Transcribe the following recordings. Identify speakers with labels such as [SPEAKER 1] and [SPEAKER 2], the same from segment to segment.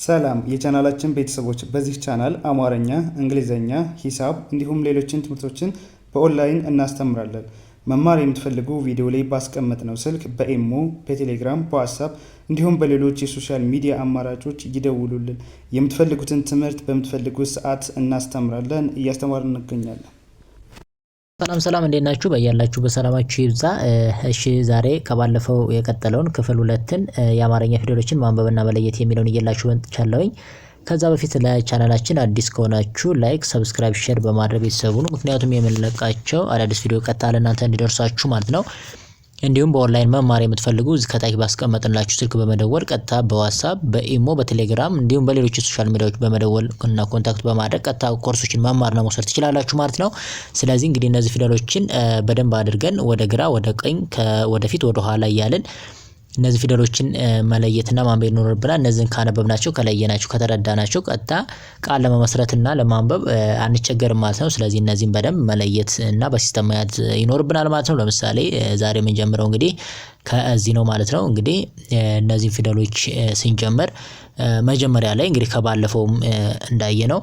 [SPEAKER 1] ሰላም የቻናላችን ቤተሰቦች፣ በዚህ ቻናል አማርኛ፣ እንግሊዘኛ፣ ሂሳብ እንዲሁም ሌሎችን ትምህርቶችን በኦንላይን እናስተምራለን። መማር የምትፈልጉ ቪዲዮ ላይ ባስቀመጥነው ስልክ በኢሞ፣ በቴሌግራም፣ በዋትስአፕ እንዲሁም በሌሎች የሶሻል ሚዲያ አማራጮች ይደውሉልን። የምትፈልጉትን ትምህርት በምትፈልጉት ሰዓት እናስተምራለን፣ እያስተማርን እንገኛለን።
[SPEAKER 2] ሰላም እንዴት ናችሁ? በያላችሁ በሰላማችሁ ይብዛ። እሺ ዛሬ ከባለፈው የቀጠለውን ክፍል 2ን የአማርኛ ፊደሎችን ማንበብና መለየት የሚለውን እየላችሁ ወንጥቻለሁኝ። ከዛ በፊት ለቻናላችን አዲስ ከሆናችሁ ላይክ፣ ሰብስክራይብ፣ ሼር በማድረግ ቤተሰቡ ነው። ምክንያቱም የምንለቃቸው አዳዲስ ቪዲዮ ቀጥታ ለእናንተ እንዲደርሳችሁ ማለት ነው። እንዲሁም በኦንላይን መማር የምትፈልጉ እዚህ ከታች ባስቀመጥንላችሁ ስልክ በመደወል ቀጥታ በዋትስአፕ፣ በኢሞ፣ በቴሌግራም እንዲሁም በሌሎች ሶሻል ሚዲያዎች በመደወል እና ኮንታክት በማድረግ ቀጥታ ኮርሶችን መማርና መውሰድ ትችላላችሁ ማለት ነው። ስለዚህ እንግዲህ እነዚህ ፊደሎችን በደንብ አድርገን ወደ ግራ፣ ወደ ቀኝ፣ ወደፊት፣ ወደ ኋላ እያልን እነዚህ ፊደሎችን መለየትና ማንበብ ይኖርብናል። እነዚህን ካነበብናቸው፣ ከለየናቸው፣ ከተረዳናቸው ቀጥታ ቃል ለመመስረትና ለማንበብ አንቸገርም ማለት ነው። ስለዚህ እነዚህን በደንብ መለየት እና በሲስተም መያዝ ይኖርብናል ማለት ነው። ለምሳሌ ዛሬ የምንጀምረው እንግዲህ ከዚህ ነው ማለት ነው። እንግዲህ እነዚህን ፊደሎች ስንጀምር መጀመሪያ ላይ እንግዲህ ከባለፈውም እንዳየነው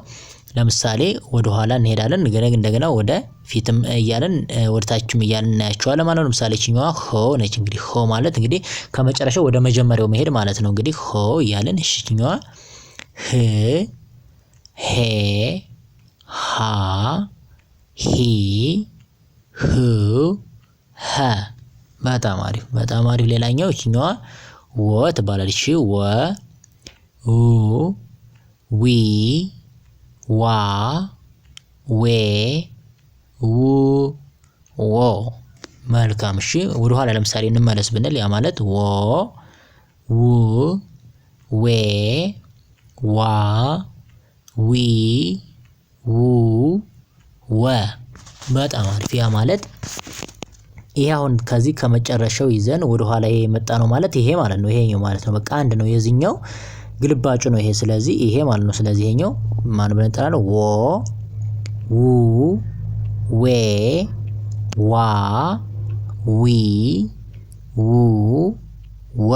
[SPEAKER 2] ለምሳሌ ወደ ኋላ እንሄዳለን፣ እንደገና ወደ ፊትም እያለን ወደ ታችም እያለን እናያቸዋለን ማለት ነው። ለምሳሌ ቺኛዋ ሆ ነች። እንግዲህ ሆ ማለት እንግዲህ ከመጨረሻው ወደ መጀመሪያው መሄድ ማለት ነው። እንግዲህ ሆ እያለን እሺ፣ ቺኛዋ ህ፣ ሄ፣ ሃ፣ ሂ፣ ሁ፣ ሀ። በጣም አሪፍ በጣም አሪፍ። ሌላኛው ቺኛዋ ወ ትባላለች። ወ፣ ው፣ ዊ፣ ዋ፣ ዌ፣ ው፣ ዎ። መልካም። እሺ ወደ ኋላ ለምሳሌ እንመለስ ብንል ያ ማለት ወ፣ ው፣ ዌ፣ ዋ፣ ዊ፣ ው፣ ወ። በጣም አሪፍ። ያ ማለት ይሄ አሁን ከዚህ ከመጨረሻው ይዘን ወደ ኋላ የመጣ ነው ማለት ይሄ ማለት ነው። ይሄኛው ማለት ነው። በቃ አንድ ነው። የዚህኛው ግልባጩ ነው ይሄ። ስለዚህ ይሄ ማለት ነው። ስለዚህ ይሄኛው ማን ብለን እንጠራለን? ወ፣ ው፣ ዌ፣ ዋ፣ ዊ፣ ው፣ ወ።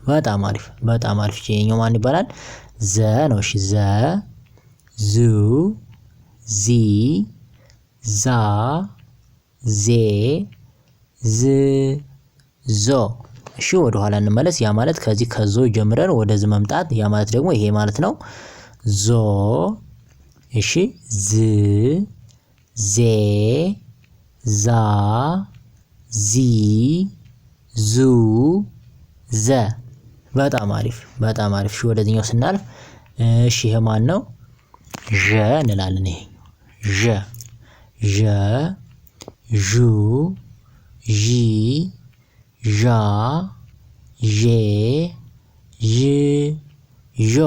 [SPEAKER 2] በጣም አሪፍ በጣም አሪፍ። ይሄኛው ማን ይባላል? ዘ ነው። እሺ ዘ፣ ዙ፣ ዚ፣ ዛ፣ ዜ፣ ዝ፣ ዞ። እሺ ወደ ኋላ እንመለስ። ያ ማለት ከዚህ ከዞ ጀምረን ወደዚህ መምጣት። ያ ማለት ደግሞ ይሄ ማለት ነው። ዞ፣ እሺ ዝ፣ ዜ፣ ዛ፣ ዚ፣ ዙ፣ ዘ። በጣም አሪፍ በጣም አሪፍ። እሺ ወደዚህኛው ስናልፍ እሺ ይሄ ማን ነው? ዠ እንላለን። ይሄ ዠ፣ ዠ፣ ዡ፣ ዢ፣ ዣ፣ ዤ፣ ዥ፣ ዦ።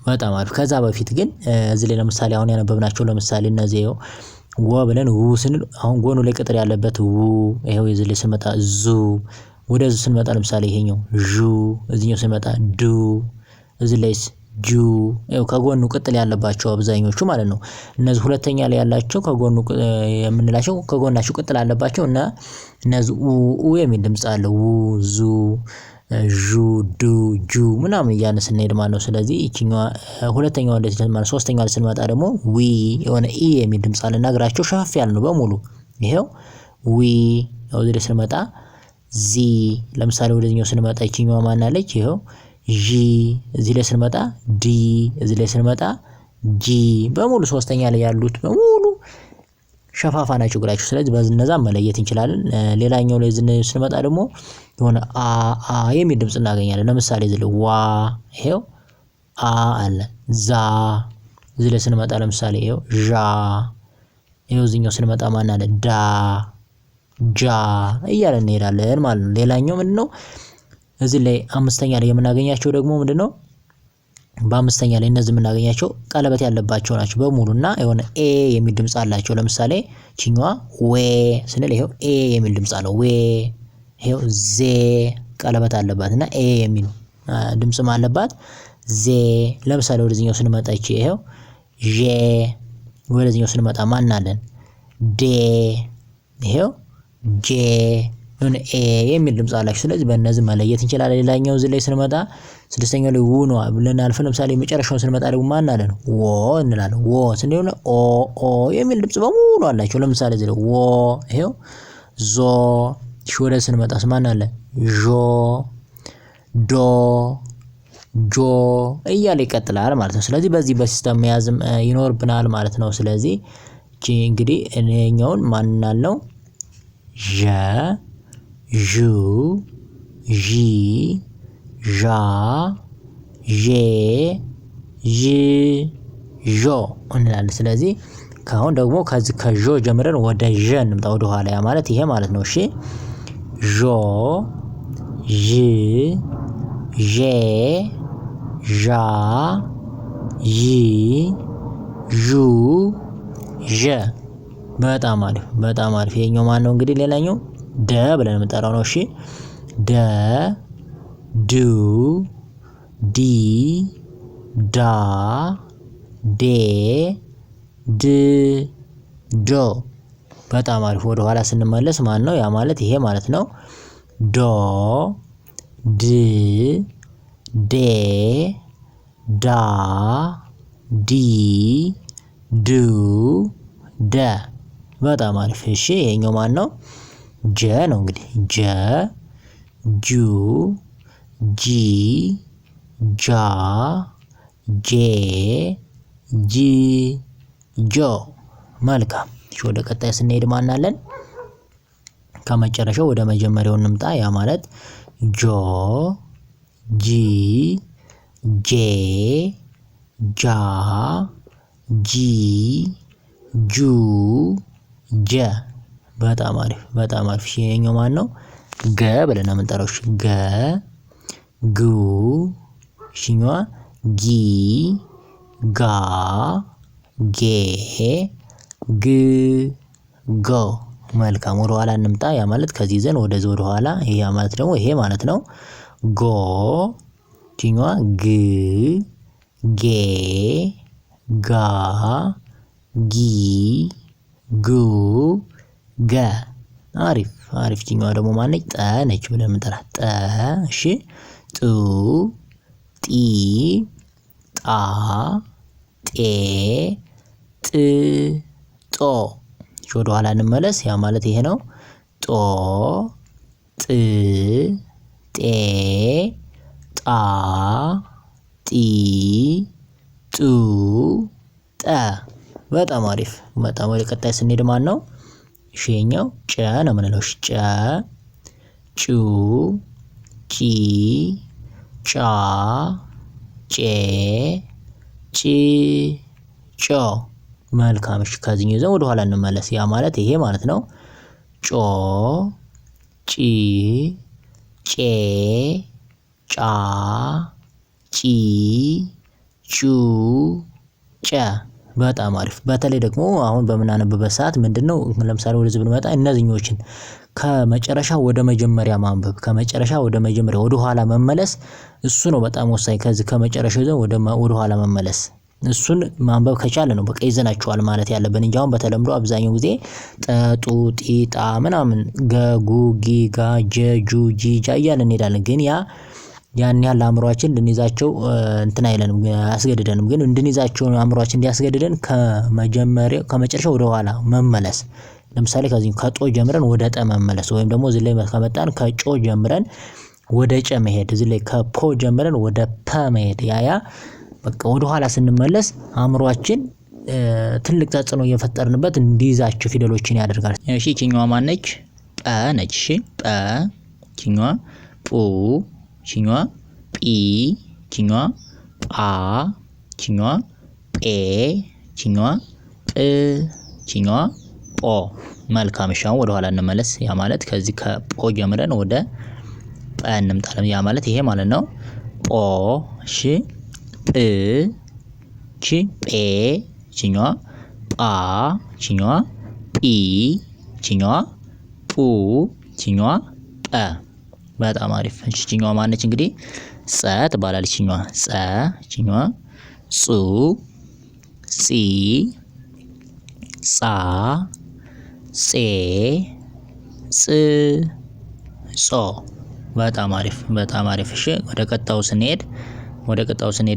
[SPEAKER 2] በጣም አሪፍ። ከዛ በፊት ግን እዚህ ላይ ለምሳሌ አሁን ያነበብናቸው ለምሳሌ እነዚህ ወ ብለን ው ስንል አሁን ጎኑ ላይ ቅጥር ያለበት ው፣ ይሄው እዚህ ላይ ስንመጣ ዙ፣ ወደዚህ ስንመጣ ለምሳሌ ይሄኛው ዡ፣ እዚህኛው ስንመጣ ዱ፣ እዚህ ላይስ ጁ። ይሄው ከጎኑ ቅጥል ያለባቸው አብዛኞቹ ማለት ነው። እነዚህ ሁለተኛ ላይ ያላቸው ከጎኑ የምንላቸው ከጎናቸው ቅጥል አለባቸው እና እነዚህ ኡ የሚል ድምጽ አለ። ው፣ ዙ፣ ዡ፣ ዱ፣ ጁ ምናምን እያልን ስንሄድ ማለት ነው። ስለዚህ እቺኛዋ ሁለተኛዋ እንደዚህ ማለት ሶስተኛዋ ላይ ስንመጣ ደግሞ ዊ የሆነ ኢ የሚል ድምጽ አለ። ነግራቸው ሸፍ ያለ ነው በሙሉ። ይሄው ዊ። ወደ ላይ ስንመጣ ዚ። ለምሳሌ ወደዚህኛው ስንመጣ እቺኛዋ ማን አለች? ይሄው ጂ። እዚህ ላይ ስንመጣ ዲ። እዚህ ላይ ስንመጣ ጂ። በሙሉ ሶስተኛ ላይ ያሉት በሙሉ ሸፋፋ ናቸው እግራቸው። ስለዚህ በእነዛ መለየት እንችላለን። ሌላኛው ላይ ስንመጣ ደግሞ የሆነ አ የሚል ድምጽ እናገኛለን። ለምሳሌ እዚህ ላይ ዋ፣ ይሄው አ አለ። ዛ። እዚህ ላይ ስንመጣ ለምሳሌ ይሄው ዣ። ይሄው እዚህኛው ስንመጣ ማን አለ? ዳ፣ ጃ እያለን እንሄዳለን ማለት ነው። ሌላኛው ምንድነው? እዚህ ላይ አምስተኛ ላይ የምናገኛቸው ደግሞ ምንድነው? በአምስተኛ ላይ እነዚህ የምናገኛቸው ቀለበት ያለባቸው ናቸው በሙሉና የሆነ ኤ የሚል ድምጽ አላቸው። ለምሳሌ ቺኛዋ ዌ ስንል ይሄው ኤ የሚል ድምጽ አለው። ዌ። ይሄው ዜ ቀለበት አለባት እና ኤ የሚል ድምጽም አለባት። ዜ። ለምሳሌ ወደዚህኛው ስንመጣ ይሄው ዤ። ወደዚህኛው ስንመጣ ማን አለን? ዴ። ይሄው ጄ። የሆነ ኤ የሚል ድምጽ አላችሁ። ስለዚህ በእነዚህ መለየት እንችላለን። ሌላኛው እዚህ ላይ ስንመጣ ስድስተኛው ላይ ው ነው ብለን አልፈ ለምሳሌ መጨረሻውን ስንመጣ ደግሞ ማን አለን ወ እንላለን። ወ ስንሆነ ኦ የሚል ድምጽ በሙሉ አላችሁ። ለምሳሌ እዚህ ላይ ወ ይሄው ዞ ወደ ስንመጣስ ማን አለ ጆ ዶ ጆ እያለ ይቀጥላል ማለት ነው። ስለዚህ በዚህ በሲስተም መያዝም ይኖርብናል ማለት ነው። ስለዚህ እንግዲህ እኛውን ማን እናልነው ዠ ዡ ዢ ዣ ዤ ዥ ዦ እንላለን። ስለዚህ ካሁን ደግሞ ከዚህ ከዦ ጀምረን ወደ ዠ እንምጣ ወደ ኋላ ያ ማለት ይሄ ማለት ነው። እሺ ዦ ዥ ዤ ዣ ዢ ዡ ዠ በጣም አሪፍ ይሄኛው ማን ነው እንግዲህ ሌላኛው ደ ብለን የምንጠራው ነው። እሺ ደ ዱ ዲ ዳ ዴ ድ ዶ በጣም አሪፍ። ወደ ኋላ ስንመለስ ማን ነው ያ ማለት ይሄ ማለት ነው። ዶ ድ ዴ ዳ ዲ ዱ ደ በጣም አሪፍ። እሺ ይሄኛው ማን ነው ጀ ነው እንግዲህ ጀ ጁ ጂ ጃ ጄ ጂ ጆ መልካም። እሺ ወደ ቀጣይ ስንሄድ ማን አለን ከመጨረሻው ወደ መጀመሪያው እንምጣ። ያ ማለት ጆ ጂ ጄ ጃ ጂ ጁ ጀ በጣም አሪፍ። ይሄኛው ማን ነው ገ ብለን ነው የምንጠራው። ገ ጉ ሽኛዋ ጊ ጋ ጌ ግ ጎ መልካም። ወደ ኋላ እንምጣ። ያ ማለት ከዚህ ዘን ወደዚህ ወደ ኋላ ይሄ ያ ማለት ደግሞ ይሄ ማለት ነው ጎ ሽኛዋ ግ ጌ ጋ ጊ ጉ ገ አሪፍ። ችኛዋ ደግሞ ማነች ጠ ነች ብለን የምንጠራት ጠ። እሺ ጡ ጢ ጣ ጤ ጥ ጦ። ወደ ኋላ እንመለስ። ያ ማለት ይሄ ነው ጦ ጥ ጤ ጣ ጢ ጡ ጠ በጣም አሪፍ። ወደ ቀጣይ ስንሄድ ማን ነው እሺኛው ጨ ነው የምንለው። ጨ ጩ ጪ ጫ ጬ ጪ ጮ መልካም። እሺ ከዚህኛው ይዘን ወደ ኋላ እንመለስ። ያ ማለት ይሄ ማለት ነው ጮ ጪ ጬ ጫ ጪ ጩ ጨ በጣም አሪፍ። በተለይ ደግሞ አሁን በምናነብበት ሰዓት ምንድነው ለምሳሌ ወደዚህ ብንመጣ እነዚህኞችን ከመጨረሻ ወደ መጀመሪያ ማንበብ ከመጨረሻ ወደ መጀመሪያ ወደ ኋላ መመለስ እሱ ነው በጣም ወሳኝ። ከዚህ ከመጨረሻው ይዘን ወደ ኋላ መመለስ እሱን ማንበብ ከቻለ ነው በቃ ይዘናቸዋል ማለት ያለብን እንጂ አሁን በተለምዶ አብዛኛው ጊዜ ጠጡ ጢጣ ምናምን ገጉ ጊጋ ጀጁ ጂጃ እያልን እንሄዳለን። ግን ያን ያህል አእምሮአችን እንድንይዛቸው እንትን አይለንም አያስገድደንም። ግን እንድንይዛቸው አእምሮአችን እንዲያስገድደን ከመጨረሻው ወደ ኋላ መመለስ። ለምሳሌ ከዚህ ከጦ ጀምረን ወደ ጠ መመለስ ወይም ደግሞ እዚህ ላይ ከመጣን ከጮ ጀምረን ወደ ጨ መሄድ፣ እዚህ ላይ ከፖ ጀምረን ወደ ፐ መሄድ። ያ በቃ ወደ ኋላ ስንመለስ አእምሮአችን ትልቅ ተጽዕኖ እየፈጠርንበት እንዲይዛቸው ፊደሎችን ያደርጋል። እሺ ቺኛዋ ማነች ጰ ነች። እሺ ጰ ቺኛዋ ፑ ቺኛዋ ጲ ቺኛዋ ጳ ቺኛዋ ጴ ቺኛዋ ጵ ቺኛዋ ጶ መልካም። እሺ አሁን ወደ ኋላ እንመለስ። ያ ማለት ከዚህ ከጶ ጀምረን ወደ ጰ እንምጣለን። ያ ማለት ይሄ ማለት ነው ጶ እሺ ጵ ቺ ጴ ቺኛዋ ጳ ቺኛዋ ጲ ቺኛዋ ፑ ቺኛዋ ጰ በጣም አሪፍ። እሺ ቺኛዋ ማነች እንግዲህ ጸ ትባላለች። ቺኛዋ ጸ ቺኛዋ ጹ ጺ ጻ ጼ ጽ ጾ። በጣም አሪፍ በጣም አሪፍ። እሺ ወደ ቀጣው ስንሄድ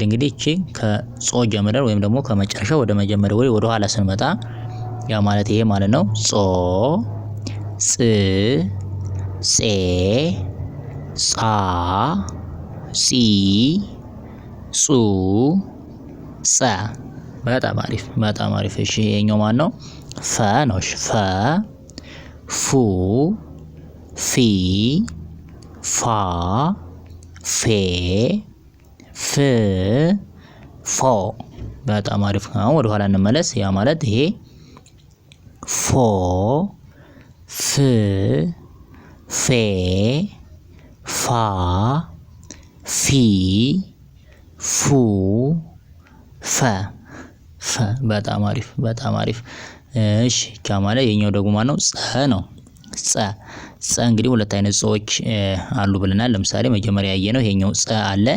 [SPEAKER 2] እንግዲህ እቺ ከጾ ጀምረን ወይም ደግሞ ከመጨረሻው ወደ መጀመሪያው ወይ ወደ ኋላ ስንመጣ ያ ማለት ይሄ ማለት ነው ጾ ጽ ጼ ጻ ጺ ጹ ጸ። በጣም አሪፍ በጣም አሪፍ። እሺ ይሄኛው ማን ነው? ፈ ነው። እሺ ፈ ፉ ፊ ፋ ፌ ፍ ፎ። በጣም አሪፍ። አሁን ወደ ኋላ እንመለስ። ያ ማለት ይሄ ፎ ፍ ፌ ፋ ፊ ፉ ፈ ፈ። በጣም አሪፍ በጣም አሪፍ። እሺ ቻ ማለት የኛው ደግሞ ማነው? ጸ ነው። ጸ እንግዲህ ሁለት አይነት ጾዎች አሉ ብለናል። ለምሳሌ መጀመሪያ ያየነው ይሄኛው ጸ አለ፣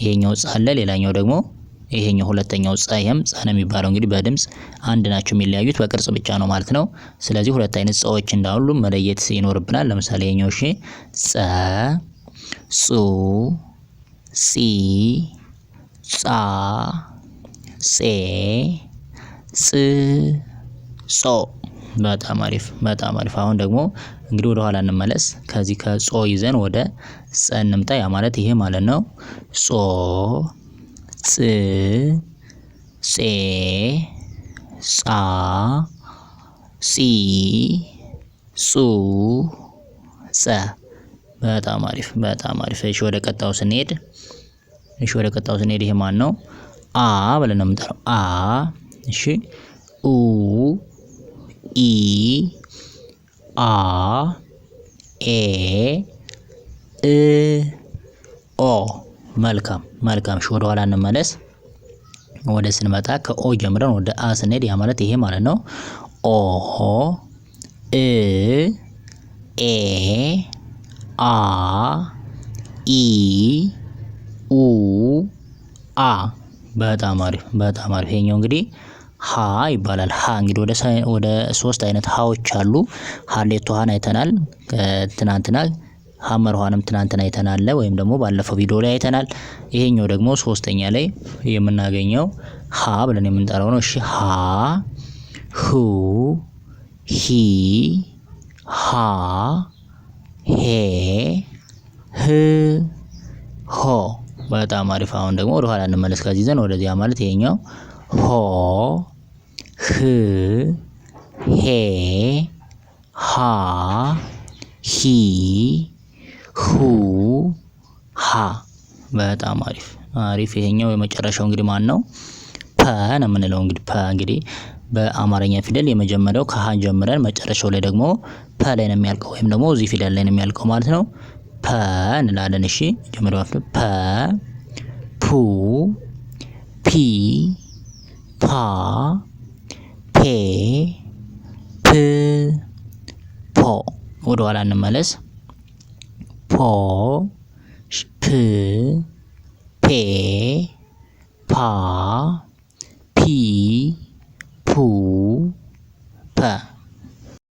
[SPEAKER 2] ይሄኛው ጸ አለ። ሌላኛው ደግሞ ይሄኛው ሁለተኛው ጸ፣ ይሄም ጸ ነው የሚባለው። እንግዲህ በድምጽ አንድ ናቸው፣ የሚለያዩት በቅርጽ ብቻ ነው ማለት ነው። ስለዚህ ሁለት አይነት ጸዎች እንዳሉ መለየት ይኖርብናል። ለምሳሌ ይሄኛው እሺ ጸ ጹ ጺ ጻ ጼ ጽ ጾ። በጣም አሪፍ በጣም አሪፍ። አሁን ደግሞ እንግዲህ ወደ ኋላ እንመለስ። ከዚህ ከጾ ይዘን ወደ ጸ እንምጣ። ያ ማለት ይሄ ማለት ነው ጾ ጽ ጼ ጻ ጺ ጹ ጸ። በጣም አሪፍ በጣም አሪፍ። እሺ ወደ ቀጣው ስንሄድ ይሄ ማን ነው? አ ብለን ነው የምንጠራው። አ እሺ ኡ ኢ አ ኤ እ ኦ። መልካም መልካም። እሺ ወደ ኋላ እንመለስ። ወደ ስንመጣ ከኦ ጀምረን ወደ አ ስንሄድ ያ ማለት ይሄ ማለት ነው ኦ እ ኤ አ ኢ ኡ አ። በጣም አሪፍ በጣም አሪፍ። ይሄኛው እንግዲህ ሀ ይባላል። ሀ እንግዲህ ወደ ሶስት አይነት ሀዎች አሉ። ሀሌቶ ሀን አይተናል ትናንትና። ሀመር ሀንም ትናንትና አይተናል፣ ወይም ደግሞ ባለፈው ቪዲዮ ላይ አይተናል። ይሄኛው ደግሞ ሶስተኛ ላይ የምናገኘው ሀ ብለን የምንጠራው ነው። እሺ ሀ ሁ ሂ ሃ ሄ ህ ሆ። በጣም አሪፍ። አሁን ደግሞ ወደ ኋላ እንመለስ። ከዚህ ዘን ወደዚያ ማለት ይሄኛው ሆ ህ ሄ ሃ ሂ ሁ ሃ። በጣም አሪፍ አሪፍ። ይሄኛው የመጨረሻው እንግዲህ ማን ነው? ፐ ነው የምንለው። እንግዲህ ፐ እንግዲህ በአማርኛ ፊደል የመጀመሪያው ከሀ ጀምረን መጨረሻው ላይ ደግሞ ፐ ላይ ነው የሚያልቀው፣ ወይም ደግሞ እዚህ ፊደል ላይ ነው የሚያልቀው ማለት ነው። ፐ እንላለን። እሺ መጀመሪያው ፐ ፑ ፒ ፓ ፔ ፕ ፖ። ወደ ኋላ እንመለስ። ፖ ፕ ፔ ፓ